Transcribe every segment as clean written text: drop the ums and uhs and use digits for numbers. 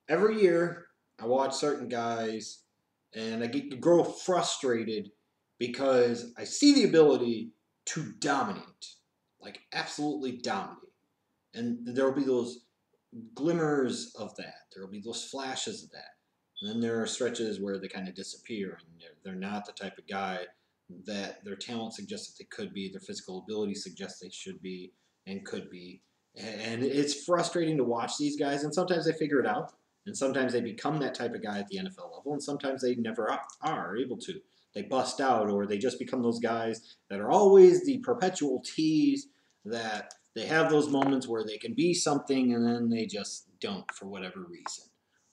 every year I watch certain guys and I grow frustrated because I see the ability to dominate, like absolutely dominate. And there will be those glimmers of that. There will be those flashes of that. And then there are stretches where they kind of disappear and they're not the type of guy that their talent suggests that they could be, their physical ability suggests they should be and could be. And it's frustrating to watch these guys, and sometimes they figure it out, and sometimes they become that type of guy at the NFL level, and sometimes they never are able to. They bust out, or they just become those guys that are always the perpetual tease that they have those moments where they can be something and then they just don't for whatever reason.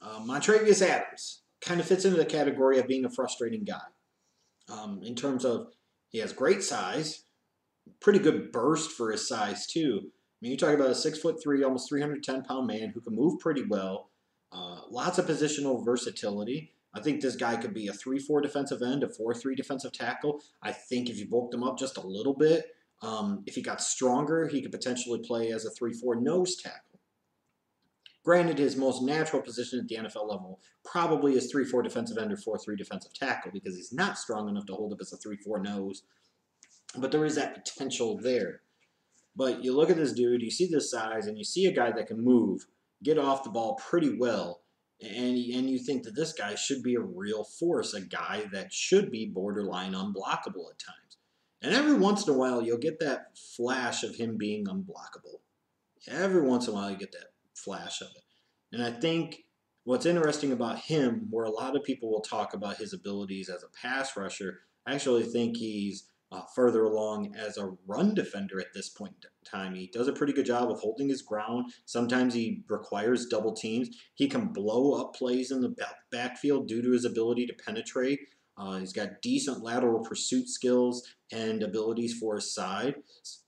Montravius Adams kind of fits into the category of being a frustrating guy in terms of he has great size, pretty good burst for his size too. I mean, you talk about a 6'3", almost 310-pound man who can move pretty well, lots of positional versatility. I think this guy could be a 3-4 defensive end, a 4-3 defensive tackle. I think if you bulked him up just a little bit, if he got stronger, he could potentially play as a 3-4 nose tackle. Granted, his most natural position at the NFL level probably is 3-4 defensive end or 4-3 defensive tackle because he's not strong enough to hold up as a 3-4 nose. But there is that potential there. But you look at this dude, you see this size, and you see a guy that can move, get off the ball pretty well, and you think that this guy should be a real force, a guy that should be borderline unblockable at times. And every once in a while, you'll get that flash of him being unblockable. Every once in a while, you get that flash of it. And I think what's interesting about him, where a lot of people will talk about his abilities as a pass rusher, I actually think he's further along as a run defender at this point in time. He does a pretty good job of holding his ground. Sometimes he requires double teams. He can blow up plays in the backfield due to his ability to penetrate. He's got decent lateral pursuit skills and abilities for his side.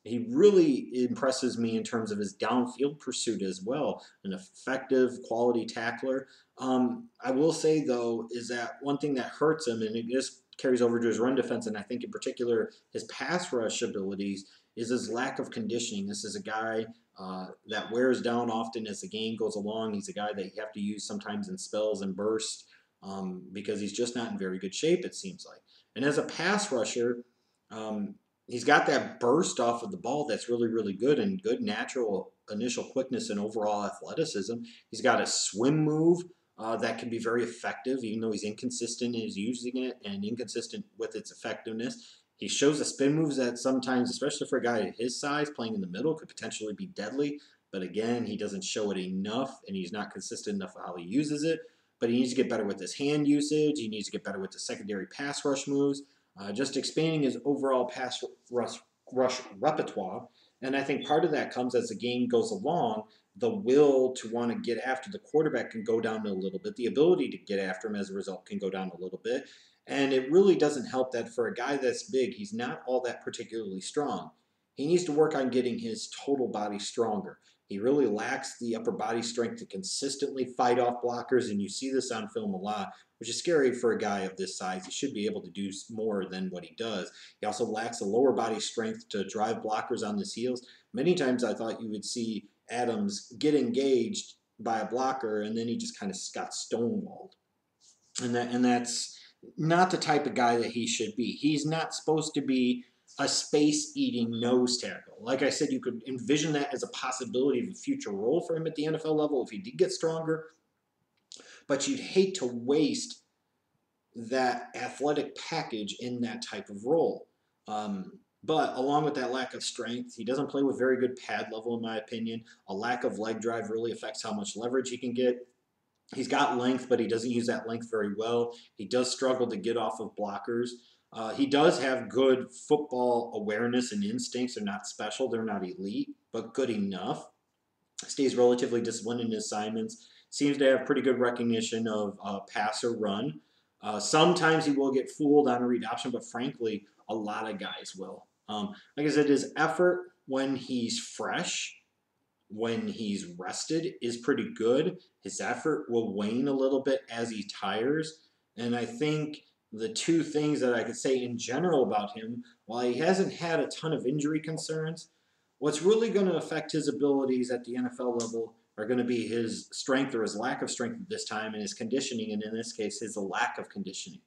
He really impresses me in terms of his downfield pursuit as well. An effective quality tackler. I will say, though, is that one thing that hurts him, and it just carries over to his run defense, and I think in particular his pass rush abilities, is his lack of conditioning. This is a guy that wears down often as the game goes along. He's a guy that you have to use sometimes in spells and bursts because he's just not in very good shape, it seems like. And as a pass rusher, he's got that burst off of the ball that's really, really good and good natural initial quickness and overall athleticism. He's got a swim move that can be very effective, even though he's inconsistent in his using it and inconsistent with its effectiveness. He shows the spin moves that sometimes, especially for a guy his size, playing in the middle, could potentially be deadly. But again, he doesn't show it enough, and he's not consistent enough how he uses it. But he needs to get better with his hand usage. He needs to get better with the secondary pass rush moves. Just expanding his overall pass rush repertoire. And I think part of that comes as the game goes along. The will to want to get after the quarterback can go down a little bit. The ability to get after him as a result can go down a little bit. And it really doesn't help that for a guy that's big, he's not all that particularly strong. He needs to work on getting his total body stronger. He really lacks the upper body strength to consistently fight off blockers, and you see this on film a lot, which is scary for a guy of this size. He should be able to do more than what he does. He also lacks the lower body strength to drive blockers on his heels. Many times I thought you would see Adams get engaged by a blocker, and then he just kind of got stonewalled. And that's not the type of guy that he should be. He's not supposed to be a space-eating nose tackle. Like I said, you could envision that as a possibility of a future role for him at the NFL level if he did get stronger. But you'd hate to waste that athletic package in that type of role. But along with that lack of strength, he doesn't play with very good pad level, in my opinion. A lack of leg drive really affects how much leverage he can get. He's got length, but he doesn't use that length very well. He does struggle to get off of blockers. He does have good football awareness and instincts. They're not special, they're not elite, but good enough. Stays relatively disciplined in his assignments. Seems to have pretty good recognition of pass or run. Sometimes he will get fooled on a read option, but frankly, a lot of guys will. Like I said, his effort when he's fresh, when he's rested, is pretty good. His effort will wane a little bit as he tires. And I think the two things that I could say in general about him, while he hasn't had a ton of injury concerns, what's really going to affect his abilities at the NFL level are going to be his strength or his lack of strength at this time, and his conditioning, and in this case, his lack of conditioning.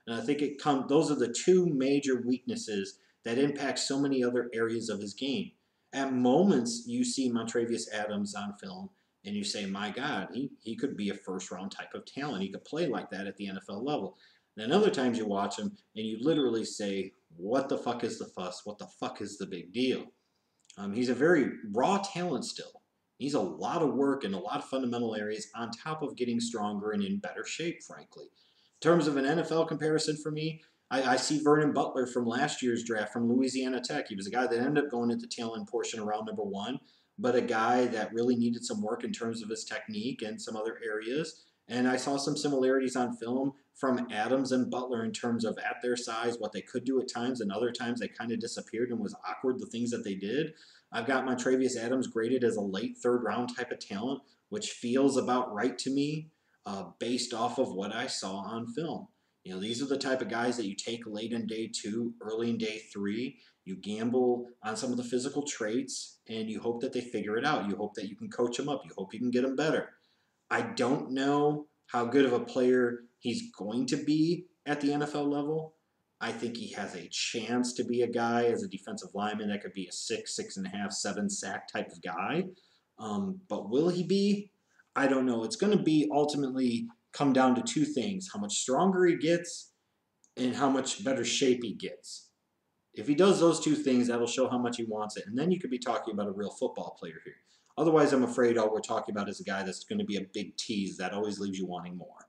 And I think those are the two major weaknesses that impact so many other areas of his game. At moments, you see Montravius Adams on film, and you say, my God, he could be a first-round type of talent. He could play like that at the NFL level. Then other times you watch him, and you literally say, what the fuck is the fuss? What the fuck is the big deal? He's a very raw talent still. He's a lot of work in a lot of fundamental areas on top of getting stronger and in better shape, frankly. In terms of an NFL comparison for me, I see Vernon Butler from last year's draft from Louisiana Tech. He was a guy that ended up going at the tail end portion around number 1, but a guy that really needed some work in terms of his technique and some other areas. And I saw some similarities on film from Adams and Butler in terms of at their size, what they could do at times, and other times they kind of disappeared and was awkward, the things that they did. I've got Montravius Adams graded as a late third-round type of talent, which feels about right to me based off of what I saw on film. You know, these are the type of guys that you take late in day 2, early in day 3. You gamble on some of the physical traits, and you hope that they figure it out. You hope that you can coach them up. You hope you can get them better. I don't know how good of a player he's going to be at the NFL level. I think he has a chance to be a guy as a defensive lineman that could be a 6, 6.5, 7 sack type of guy. But will he be? I don't know. It's going to be ultimately come down to two things: how much stronger he gets and how much better shape he gets. If he does those two things, that'll show how much he wants it. And then you could be talking about a real football player here. Otherwise, I'm afraid all we're talking about is a guy that's going to be a big tease that always leaves you wanting more.